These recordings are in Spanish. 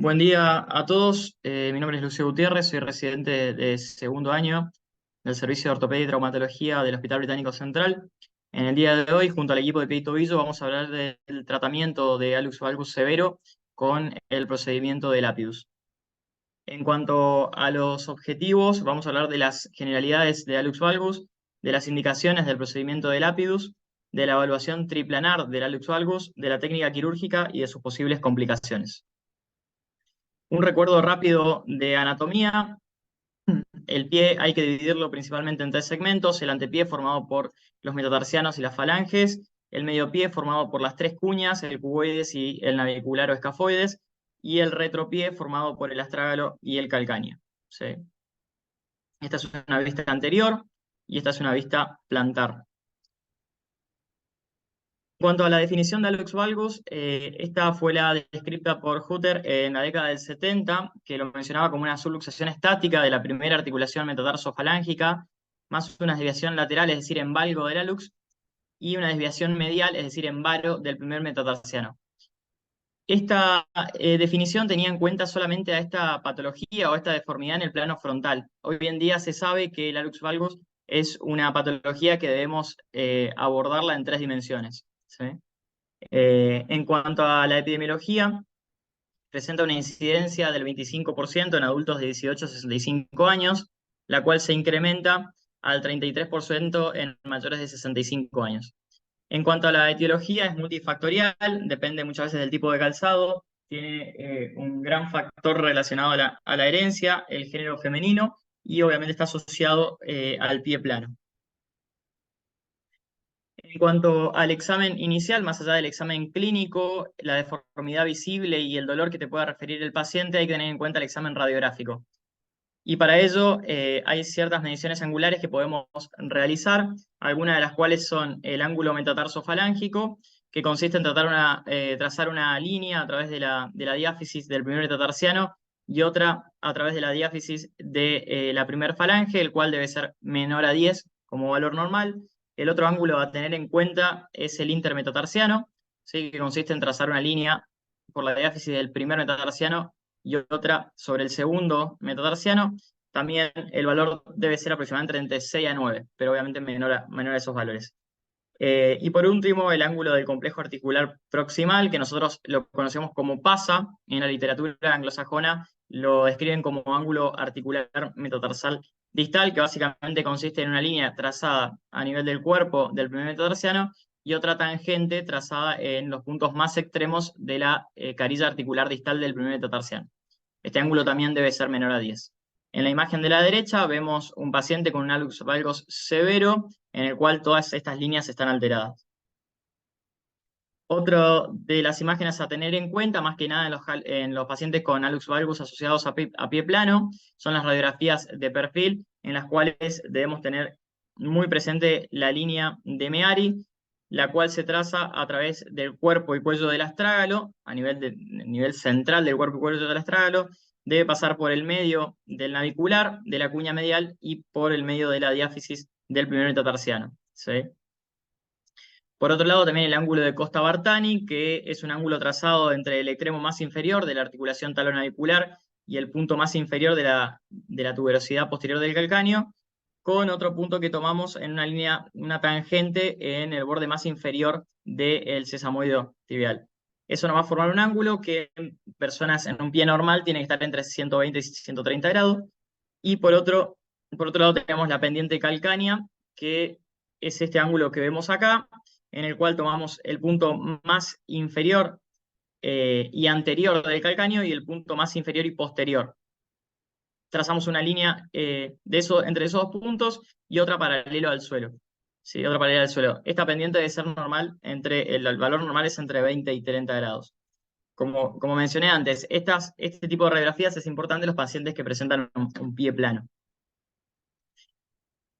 Buen día a todos. Mi nombre es Lucio Gutiérrez, soy residente de segundo año del Servicio de Ortopedia y Traumatología del Hospital Británico Central. En el día de hoy, junto al equipo de Pie Tobillo, vamos a hablar del tratamiento de hallux valgus severo con el procedimiento de Lapidus. En cuanto a los objetivos, vamos a hablar de las generalidades de hallux valgus, de las indicaciones del procedimiento de Lapidus, de la evaluación triplanar del hallux valgus, de la técnica quirúrgica y de sus posibles complicaciones. Un recuerdo rápido de anatomía. El pie hay que dividirlo principalmente en tres segmentos: el antepié formado por los metatarsianos y las falanges, el mediopié formado por las tres cuñas, el cuboides y el navicular o escafoides, y el retropié formado por el astrágalo y el calcáneo. ¿Sí? Esta es una vista anterior y esta es una vista plantar. En cuanto a la definición de hallux valgus, esta fue la descrita por Hutter en la década del 70, que lo mencionaba como una subluxación estática de la primera articulación metatarso-falángica, más una desviación lateral, es decir, en valgo del hallux, y una desviación medial, es decir, en varo del primer metatarsiano. Esta definición tenía en cuenta solamente a esta patología o esta deformidad en el plano frontal. Hoy en día se sabe que el hallux valgus es una patología que debemos abordarla en tres dimensiones. ¿Sí? En cuanto a la epidemiología, presenta una incidencia del 25% en adultos de 18 a 65 años, la cual se incrementa al 33% en mayores de 65 años. En cuanto a la etiología, es multifactorial, depende muchas veces del tipo de calzado, tiene un gran factor relacionado a la herencia, el género femenino, y obviamente está asociado al pie plano. En cuanto al examen inicial, más allá del examen clínico, la deformidad visible y el dolor que te pueda referir el paciente, hay que tener en cuenta el examen radiográfico. Y para ello hay ciertas mediciones angulares que podemos realizar, algunas de las cuales son el ángulo metatarso-falángico, que consiste en trazar una línea a través de la diáfisis del primer metatarsiano y otra a través de la diáfisis de la primer falange, el cual debe ser menor a 10 como valor normal. El otro ángulo a tener en cuenta es el intermetatarsiano, ¿sí? Que consiste en trazar una línea por la diáfisis del primer metatarsiano y otra sobre el segundo metatarsiano. También el valor debe ser aproximadamente entre 6 a 9, pero obviamente menor a esos valores. Y por último, el ángulo del complejo articular proximal, que nosotros lo conocemos como PASA, en la literatura anglosajona lo describen como ángulo articular metatarsal distal, que básicamente consiste en una línea trazada a nivel del cuerpo del primer metatarsiano y otra tangente trazada en los puntos más extremos de la carilla articular distal del primer metatarsiano. Este ángulo también debe ser menor a 10. En la imagen de la derecha vemos un paciente con un hallux valgus severo, en el cual todas estas líneas están alteradas. Otra de las imágenes a tener en cuenta, más que nada en los pacientes con hallux valgus asociados a pie plano, son las radiografías de perfil, en las cuales debemos tener muy presente la línea de Meari, la cual se traza a través del cuerpo y cuello del astrágalo, a nivel central del cuerpo y cuello del astrágalo, debe pasar por el medio del navicular, de la cuña medial y por el medio de la diáfisis del primer metatarsiano. ¿Sí? Por otro lado, también el ángulo de Costa-Bartani, que es un ángulo trazado entre el extremo más inferior de la articulación talonavicular y el punto más inferior de la tuberosidad posterior del calcáneo, con otro punto que tomamos en una línea, una tangente en el borde más inferior del sesamoideo tibial. Eso nos va a formar un ángulo que en personas en un pie normal tiene que estar entre 120 y 130 grados. Y por otro lado tenemos la pendiente calcánea, que es este ángulo que vemos acá, en el cual tomamos el punto más inferior y anterior del calcáneo y el punto más inferior y posterior. Trazamos una línea entre esos dos puntos y otra paralelo al suelo. Sí, otra paralela al suelo. Esta pendiente debe ser normal, el valor normal es entre 20 y 30 grados. Como mencioné antes, este tipo de radiografías es importante en los pacientes que presentan un pie plano.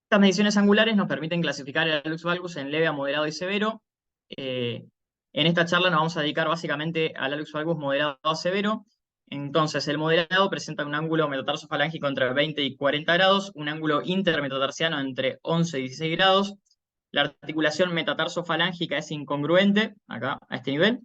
Estas mediciones angulares nos permiten clasificar el hallux valgus en leve a moderado y severo. En esta charla nos vamos a dedicar básicamente al hallux valgus moderado a severo. Entonces, el moderado presenta un ángulo metatarso-falángico entre 20 y 40 grados, un ángulo intermetatarsiano entre 11 y 16 grados. La articulación metatarso-falángica es incongruente, acá, a este nivel,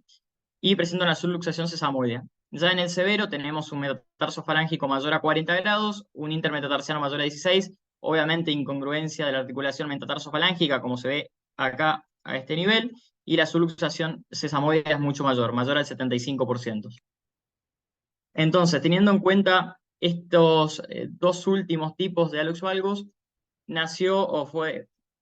y presenta una subluxación sesamoidea. Ya en el severo tenemos un metatarso falángico mayor a 40 grados, un intermetatarsiano mayor a 16, obviamente incongruencia de la articulación metatarso-falángica, como se ve acá a este nivel, y la subluxación sesamoide es mucho mayor al 75%. Entonces, teniendo en cuenta estos dos últimos tipos de hallux valgus,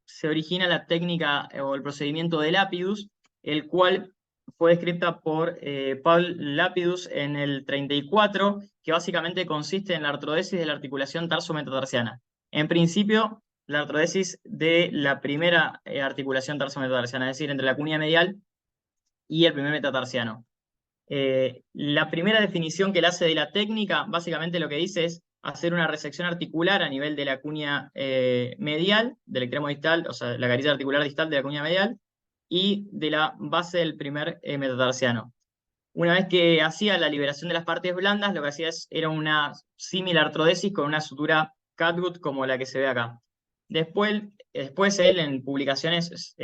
se origina la técnica o el procedimiento de Lapidus, el cual fue descrita por Paul Lapidus en el 34, que básicamente consiste en la artrodesis de la articulación tarso-metatarsiana. En principio, la artrodesis de la primera articulación tarso-metatarsiana, es decir, entre la cuña medial y el primer metatarsiano. La primera definición que él hace de la técnica, básicamente lo que dice es hacer una resección articular a nivel de la cuña medial, del extremo distal, o sea, la carilla articular distal de la cuña medial, y de la base del primer metatarsiano. Una vez que hacía la liberación de las partes blandas, lo que hacía era una similar artrodesis con una sutura catgut como la que se ve acá. Después él, en publicaciones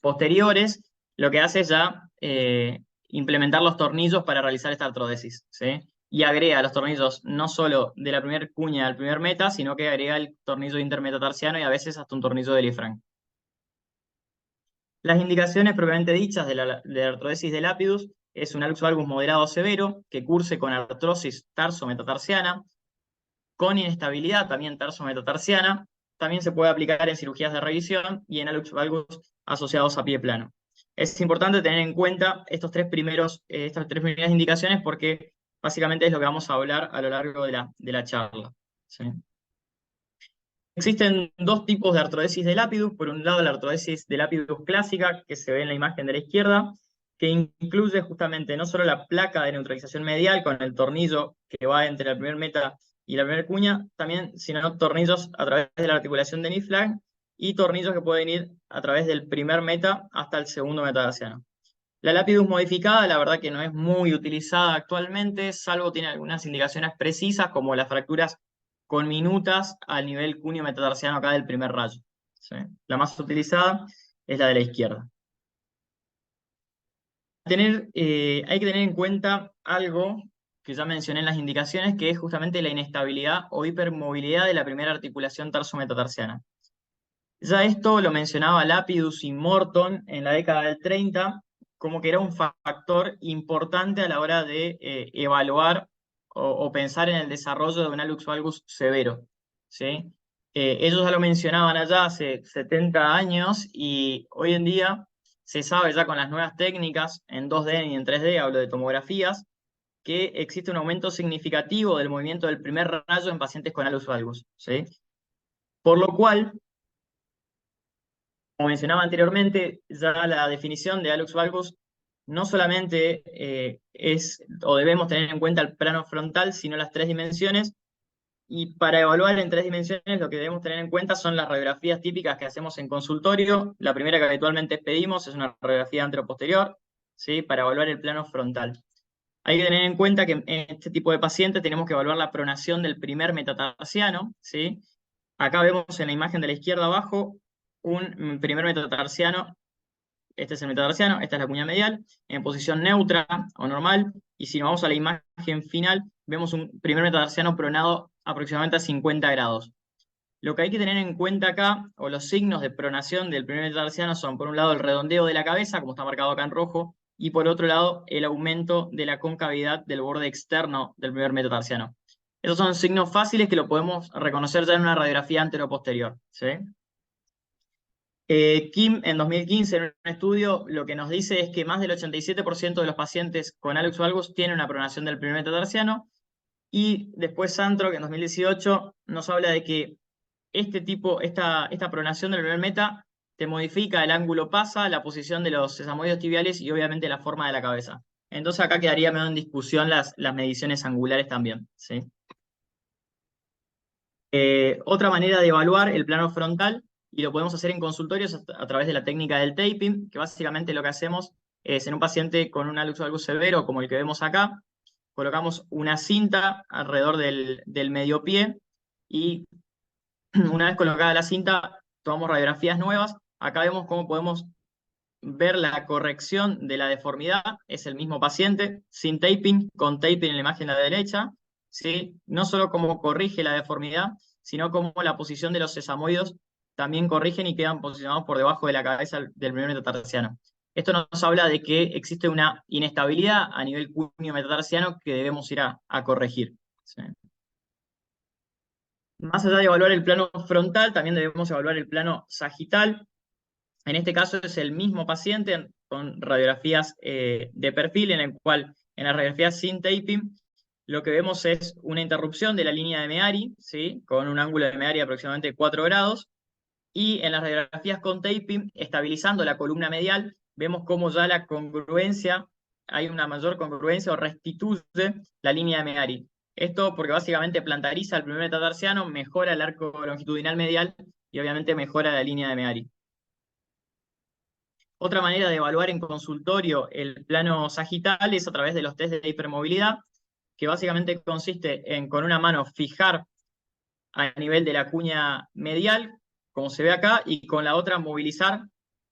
posteriores, lo que hace es ya implementar los tornillos para realizar esta artrodesis, ¿sí? Y agrega los tornillos no solo de la primera cuña al primer meta, sino que agrega el tornillo intermetatarsiano y a veces hasta un tornillo de Liefranc. Las indicaciones propiamente dichas de la artrodesis de Lapidus es un hallux valgus moderado o severo que curse con artrosis tarso-metatarsiana, con inestabilidad también tarso-metatarsiana. También se puede aplicar en cirugías de revisión y en hallux valgus asociados a pie plano. Es importante tener en cuenta estas tres primeras indicaciones porque básicamente es lo que vamos a hablar a lo largo de la charla, ¿sí? Existen dos tipos de artrodesis de Lapidus. Por un lado, la artrodesis de Lapidus clásica, que se ve en la imagen de la izquierda, que incluye justamente no solo la placa de neutralización medial con el tornillo que va entre el primer meta y la primera cuña, también, sino tornillos a través de la articulación de Knee-Flank y tornillos que pueden ir a través del primer meta hasta el segundo metatarsiano. La Lapidus modificada, la verdad que no es muy utilizada actualmente, salvo tiene algunas indicaciones precisas, como las fracturas conminutas al nivel cuneo metatarsiano acá del primer rayo, ¿sí? La más utilizada es la de la izquierda. Hay que tener en cuenta algo que ya mencioné en las indicaciones, que es justamente la inestabilidad o hipermovilidad de la primera articulación tarso-metatarsiana. Ya esto lo mencionaba Lapidus y Morton en la década del 30, como que era un factor importante a la hora de evaluar o pensar en el desarrollo de un hallux valgus severo, ¿sí? Ellos ya lo mencionaban allá hace 70 años y hoy en día se sabe ya con las nuevas técnicas en 2D y en 3D, hablo de tomografías, que existe un aumento significativo del movimiento del primer rayo en pacientes con hallux valgus, ¿sí? Por lo cual, como mencionaba anteriormente, ya la definición de hallux valgus no solamente es o debemos tener en cuenta el plano frontal, sino las tres dimensiones. Y para evaluar en tres dimensiones, lo que debemos tener en cuenta son las radiografías típicas que hacemos en consultorio. La primera que habitualmente pedimos es una radiografía anteroposterior, ¿sí? Para evaluar el plano frontal. Hay que tener en cuenta que en este tipo de pacientes tenemos que evaluar la pronación del primer metatarsiano, ¿sí? Acá vemos en la imagen de la izquierda abajo un primer metatarsiano. Este es el metatarsiano, esta es la cuña medial, en posición neutra o normal, y si nos vamos a la imagen final, vemos un primer metatarsiano pronado aproximadamente a 50 grados. Lo que hay que tener en cuenta acá, o los signos de pronación del primer metatarsiano son, por un lado, el redondeo de la cabeza, como está marcado acá en rojo, y por otro lado, el aumento de la concavidad del borde externo del primer metatarsiano. Esos son signos fáciles que lo podemos reconocer ya en una radiografía anteroposterior, ¿sí? Kim, en 2015, en un estudio, lo que nos dice es que más del 87% de los pacientes con hallux valgus tienen una pronación del primer metatarsiano, y después Santro, que en 2018 nos habla de que esta pronación del primer meta te modifica el ángulo pasa, la posición de los sesamoides tibiales y obviamente la forma de la cabeza. Entonces acá quedaría medio en discusión las mediciones angulares también, ¿sí? Otra manera de evaluar el plano frontal, y lo podemos hacer en consultorios a través de la técnica del taping, que básicamente lo que hacemos es en un paciente con un hallux valgus severo, como el que vemos acá, colocamos una cinta alrededor del medio pie y una vez colocada la cinta, tomamos radiografías nuevas. Acá vemos cómo podemos ver la corrección de la deformidad. Es el mismo paciente, sin taping, con taping en la imagen de la derecha, ¿sí? No solo cómo corrige la deformidad, sino cómo la posición de los sesamoides también corrigen y quedan posicionados por debajo de la cabeza del primer metatarsiano. Esto nos habla de que existe una inestabilidad a nivel cuneo metatarsiano que debemos ir a corregir, ¿sí? Más allá de evaluar el plano frontal, también debemos evaluar el plano sagital. En este caso es el mismo paciente con radiografías de perfil, en el cual en las radiografías sin taping lo que vemos es una interrupción de la línea de Meari, ¿sí? Con un ángulo de Meari de aproximadamente 4 grados, y en las radiografías con taping, estabilizando la columna medial, vemos cómo ya la congruencia, hay una mayor congruencia o restituye la línea de Meari. Esto porque básicamente plantariza el primer metatarsiano, mejora el arco longitudinal medial y obviamente mejora la línea de Meari. Otra manera de evaluar en consultorio el plano sagital es a través de los test de hipermovilidad, que básicamente consiste en con una mano fijar a nivel de la cuña medial, como se ve acá, y con la otra movilizar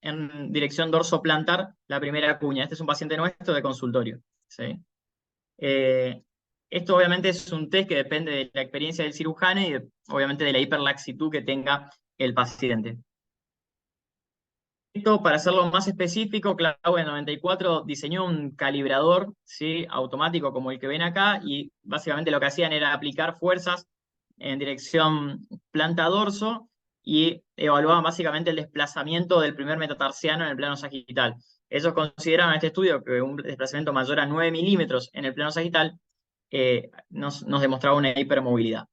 en dirección dorsoplantar la primera cuña. Este es un paciente nuestro de consultorio, ¿sí? Esto obviamente es un test que depende de la experiencia del cirujano y obviamente de la hiperlaxitud que tenga el paciente. Esto, para hacerlo más específico, Claudio en 94 diseñó un calibrador, ¿sí? Automático como el que ven acá, y básicamente lo que hacían era aplicar fuerzas en dirección planta-dorso y evaluaban básicamente el desplazamiento del primer metatarsiano en el plano sagital. Ellos consideraron en este estudio que un desplazamiento mayor a 9 milímetros en el plano sagital nos demostraba una hipermovilidad.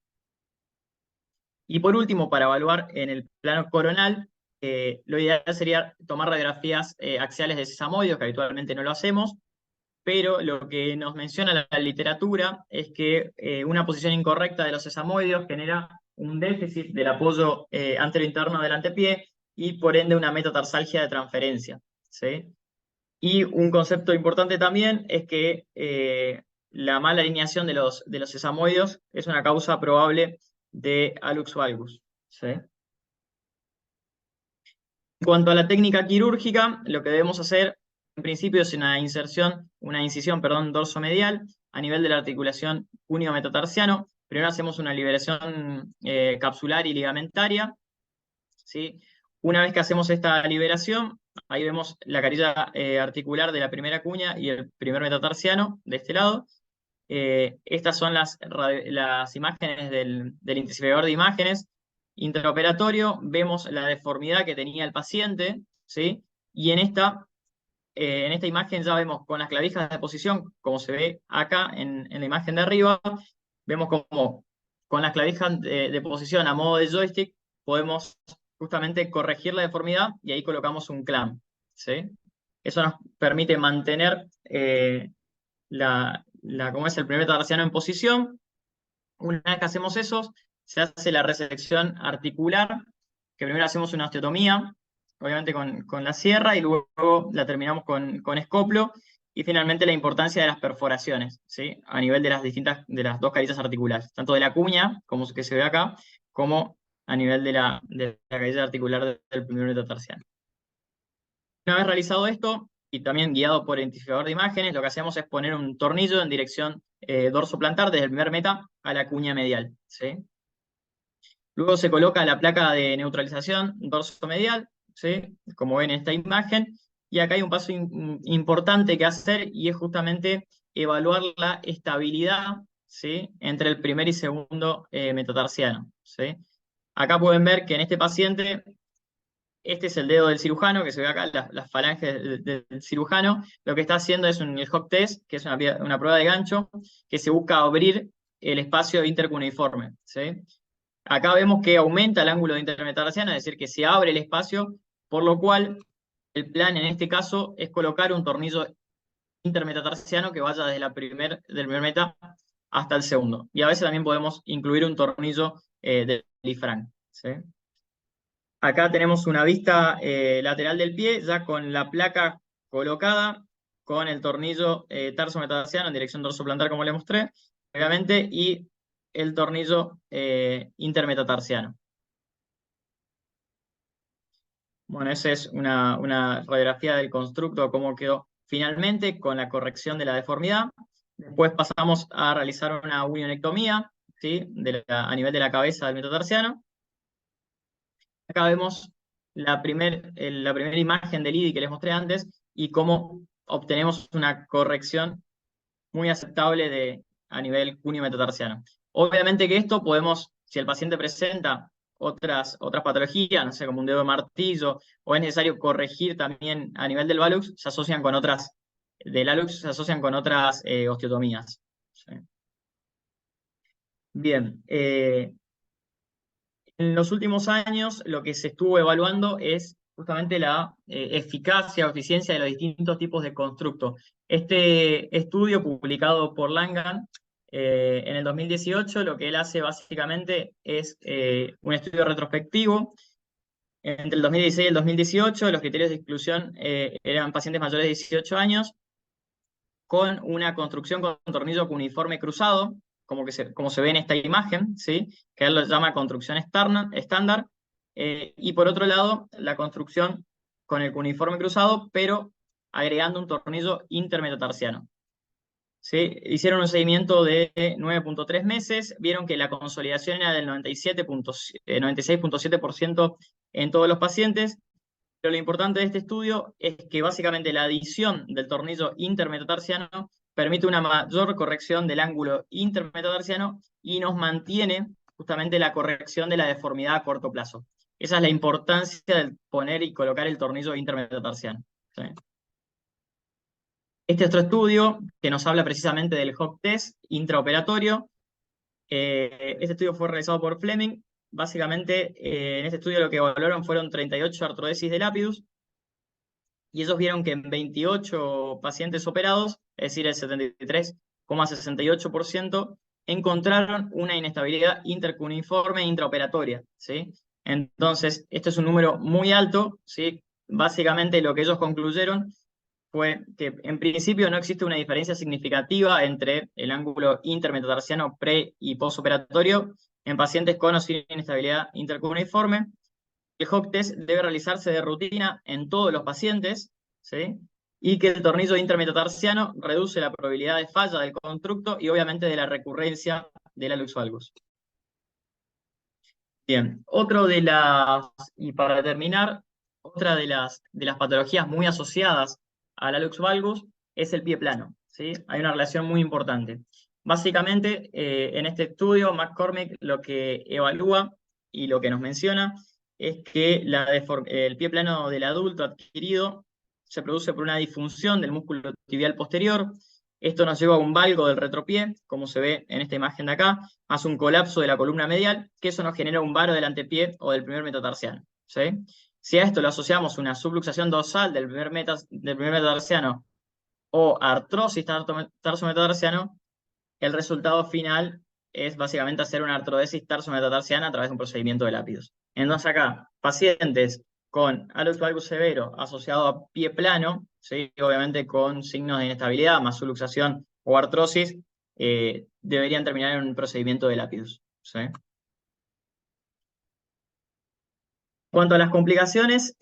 Y por último, para evaluar en el plano coronal, lo ideal sería tomar radiografías axiales de sesamoides, que habitualmente no lo hacemos, pero lo que nos menciona la literatura es que una posición incorrecta de los sesamoides genera un déficit del apoyo anterointerno del antepié y por ende una metatarsalgia de transferencia, ¿sí? Y un concepto importante también es que la mala alineación de los sesamoides es una causa probable de hallux valgus, ¿sí? En cuanto a la técnica quirúrgica, lo que debemos hacer en principio es una incisión, perdón, dorsomedial a nivel de la articulación cúneo-metatarsiano. Primero hacemos una liberación capsular y ligamentaria, ¿sí? Una vez que hacemos esta liberación, ahí vemos la carilla articular de la primera cuña y el primer metatarsiano de este lado. Estas son las imágenes del intensificador de imágenes intraoperatorio. Vemos la deformidad que tenía el paciente, ¿sí? Y en esta imagen ya vemos con las clavijas de posición, como se ve acá en la imagen de arriba, vemos como con las clavijas de posición a modo de joystick podemos justamente corregir la deformidad y ahí colocamos un clamp, ¿sí? Eso nos permite mantener como es el primer metatarsiano en posición. Una vez que hacemos eso, se hace la resección articular, que primero hacemos una osteotomía, obviamente con la sierra, y luego la terminamos con escoplo, y finalmente la importancia de las perforaciones, ¿sí? A nivel de de las dos carillas articulares, tanto de la cuña, como que se ve acá, como a nivel de la carilla articular del primer metatarsiano. Una vez realizado esto, y también guiado por identificador de imágenes, lo que hacemos es poner un tornillo en dirección dorsoplantar desde el primer meta a la cuña medial, ¿sí? Luego se coloca la placa de neutralización dorsomedial, ¿sí? Como ven en esta imagen, y acá hay un paso importante que hacer y es justamente evaluar la estabilidad, ¿sí? Entre el primer y segundo metatarsiano, ¿sí? Acá pueden ver que en este paciente este es el dedo del cirujano, que se ve acá, las falanges del cirujano. Lo que está haciendo es el Hock test, que es una prueba de gancho, que se busca abrir el espacio intercuneiforme, ¿sí? Acá vemos que aumenta el ángulo de intermetatarsiano, es decir, que se abre el espacio, por lo cual el plan en este caso es colocar un tornillo intermetatarsiano que vaya desde del primer meta hasta el segundo. Y a veces también podemos incluir un tornillo de Lifranc, ¿sí? Acá tenemos una vista lateral del pie, ya con la placa colocada, con el tornillo tarso metatarsiano en dirección dorsoplantar, como le mostré, obviamente, y el tornillo intermetatarsiano. Bueno, esa es una radiografía del constructo, cómo quedó finalmente con la corrección de la deformidad. Después pasamos a realizar una unionectomía, ¿sí? A nivel de la cabeza del metatarsiano. Acá vemos la primera imagen del IDI que les mostré antes y cómo obtenemos una corrección muy aceptable a nivel cuneo metatarsiano. Obviamente que esto podemos, si el paciente presenta otras patologías, no sé, como un dedo de martillo, o es necesario corregir también a nivel del valux, se asocian con otras, del alux se asocian con otras osteotomías. ¿Sí? Bien, en los últimos años lo que se estuvo evaluando es justamente la eficacia o eficiencia de los distintos tipos de constructo. Este estudio publicado por Langan en el 2018, lo que él hace básicamente es un estudio retrospectivo. Entre el 2016 y el 2018, los criterios de exclusión eran pacientes mayores de 18 años con una construcción con tornillo cuneiforme cruzado, como se ve en esta imagen, ¿sí? Que él lo llama construcción estándar, y por otro lado, la construcción con el cuneiforme cruzado, pero agregando un tornillo intermetatarsiano. ¿Sí? Hicieron un seguimiento de 9.3 meses, vieron que la consolidación era del 96.7% en todos los pacientes, pero lo importante de este estudio es que básicamente la adición del tornillo intermetatarsiano permite una mayor corrección del ángulo intermetatarsiano y nos mantiene justamente la corrección de la deformidad a corto plazo. Esa es la importancia de poner y colocar el tornillo intermetatarsiano. ¿Sí? Este otro estudio que nos habla precisamente del Hock test intraoperatorio. Este estudio fue realizado por Fleming. Básicamente, en este estudio lo que evaluaron fueron 38 artrodesis de Lapidus, y ellos vieron que en 28 pacientes operados, es decir, el 73,68%, encontraron una inestabilidad intercuneiforme intraoperatoria, ¿sí? Entonces, esto es un número muy alto, ¿sí? Básicamente lo que ellos concluyeron fue que en principio no existe una diferencia significativa entre el ángulo intermetatarsiano pre- y postoperatorio en pacientes con o sin inestabilidad intercuneiforme. El Hock test debe realizarse de rutina en todos los pacientes, ¿sí? Y que el tornillo intermetatarsiano reduce la probabilidad de falla del constructo y obviamente de la recurrencia del hallux valgus. Bien, y para terminar, otra de las patologías muy asociadas al hallux valgus es el pie plano, ¿sí? Hay una relación muy importante. Básicamente, en este estudio, McCormick lo que evalúa y lo que nos menciona es que el pie plano del adulto adquirido se produce por una disfunción del músculo tibial posterior. Esto nos lleva a un valgo del retropié, como se ve en esta imagen de acá, más un colapso de la columna medial, que eso nos genera un varo del antepié o del primer metatarsiano. ¿Sí? Si a esto le asociamos una subluxación dorsal del primer metatarsiano o artrosis tarsometatarsiano, el resultado final es básicamente hacer una artrodesis tarsometatarsiana a través de un procedimiento de Lapidus. Entonces acá, pacientes con hallux valgus severo asociado a pie plano, ¿sí? Obviamente con signos de inestabilidad, más subluxación o artrosis, deberían terminar en un procedimiento de Lapidus. ¿Sí? En cuanto a las complicaciones,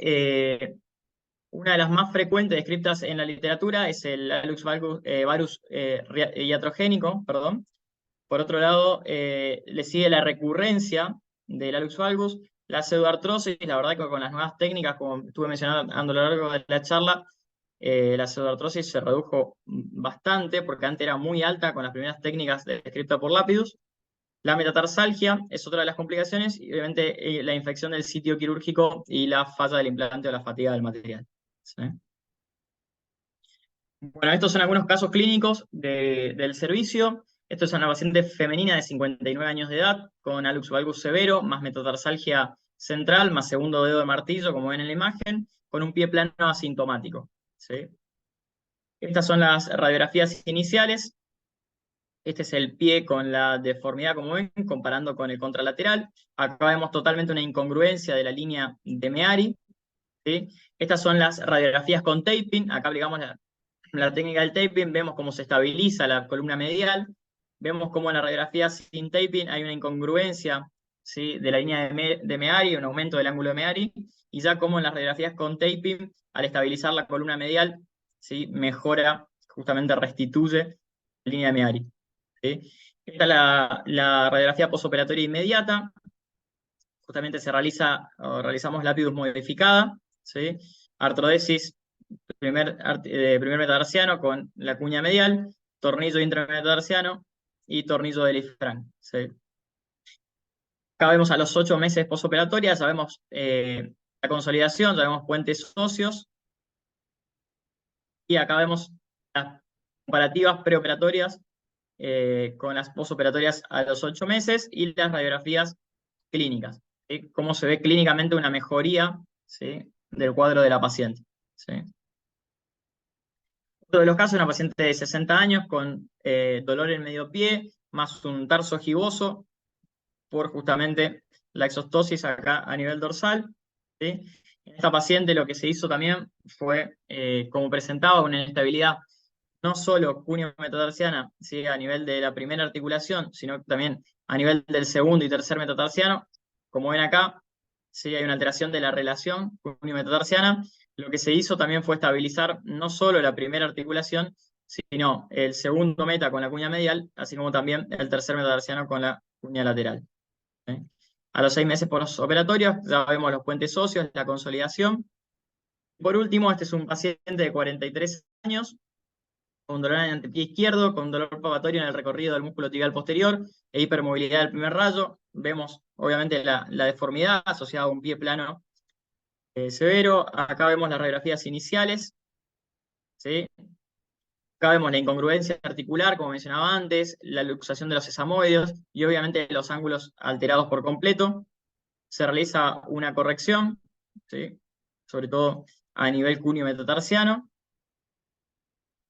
una de las más frecuentes descritas en la literatura es el hallux varus iatrogénico, perdón. Por otro lado, le sigue la recurrencia del hallux valgus, la pseudoartrosis. La verdad que con las nuevas técnicas, como estuve mencionando a lo largo de la charla, la pseudoartrosis se redujo bastante, porque antes era muy alta con las primeras técnicas descritas por Lapidus. La metatarsalgia es otra de las complicaciones, y obviamente la infección del sitio quirúrgico y la falla del implante o la fatiga del material. ¿Sí? Bueno, estos son algunos casos clínicos del servicio. Esto es una paciente femenina de 59 años de edad, con hallux valgus severo, más metatarsalgia central, más segundo dedo de martillo, como ven en la imagen, con un pie plano asintomático. ¿Sí? Estas son las radiografías iniciales. Este es el pie con la deformidad, como ven, comparando con el contralateral. Acá vemos totalmente una incongruencia de la línea de Meari. ¿Sí? Estas son las radiografías con taping. Acá aplicamos la técnica del taping, vemos cómo se estabiliza la columna medial, vemos cómo en la radiografía sin taping hay una incongruencia ¿sí? De la línea de Meari, un aumento del ángulo de Meari, y ya como en las radiografías con taping, al estabilizar la columna medial, ¿sí? Mejora, justamente restituye la línea de Meari. ¿Sí? Esta es la radiografía posoperatoria inmediata. Justamente realizamos lápidus modificada, ¿sí? Artrodesis primer metatarsiano con la cuña medial, tornillo intrametatarsiano y tornillo de Lisfranc, ¿sí? Acá vemos a los 8 meses posoperatoria, ya vemos la consolidación, ya vemos puentes óseos, y acá vemos las comparativas preoperatorias con las posoperatorias a los 8 meses y las radiografías clínicas, ¿sí? Cómo se ve clínicamente una mejoría, ¿sí? Del cuadro de la paciente, ¿sí? Otro de los casos, una paciente de 60 años con dolor en medio pie, más un tarso giboso por justamente la exostosis acá a nivel dorsal, ¿sí? En esta paciente lo que se hizo también fue, como presentaba una inestabilidad no solo cuneo-metatarsiana, ¿sí? A nivel de la primera articulación, sino también a nivel del segundo y tercer metatarsiano, como ven acá, ¿sí? Hay una alteración de la relación cuneo-metatarsiana. Lo que se hizo también fue estabilizar no solo la primera articulación, sino el segundo meta con la cuña medial, así como también el tercer metatarsiano con la cuña lateral, ¿sí? A los 6 meses postoperatorios ya vemos los puentes óseos, la consolidación. Por último, este es un paciente de 43 años, con dolor en el antepié izquierdo, con dolor palpatorio en el recorrido del músculo tibial posterior e hipermovilidad del primer rayo. Vemos, obviamente, la deformidad asociada a un pie plano severo. Acá vemos las radiografías iniciales, ¿sí? Acá vemos la incongruencia articular, como mencionaba antes, la luxación de los sesamoides y obviamente los ángulos alterados por completo. Se realiza una corrección, ¿sí? Sobre todo a nivel cuneo metatarsiano.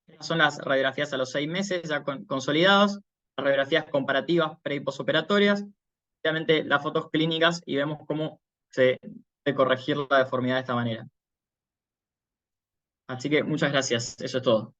Estas son las radiografías a los 6 meses ya consolidados, las radiografías comparativas pre y posoperatorias, obviamente las fotos clínicas y vemos cómo se puede corregir la deformidad de esta manera. Así que muchas gracias, eso es todo.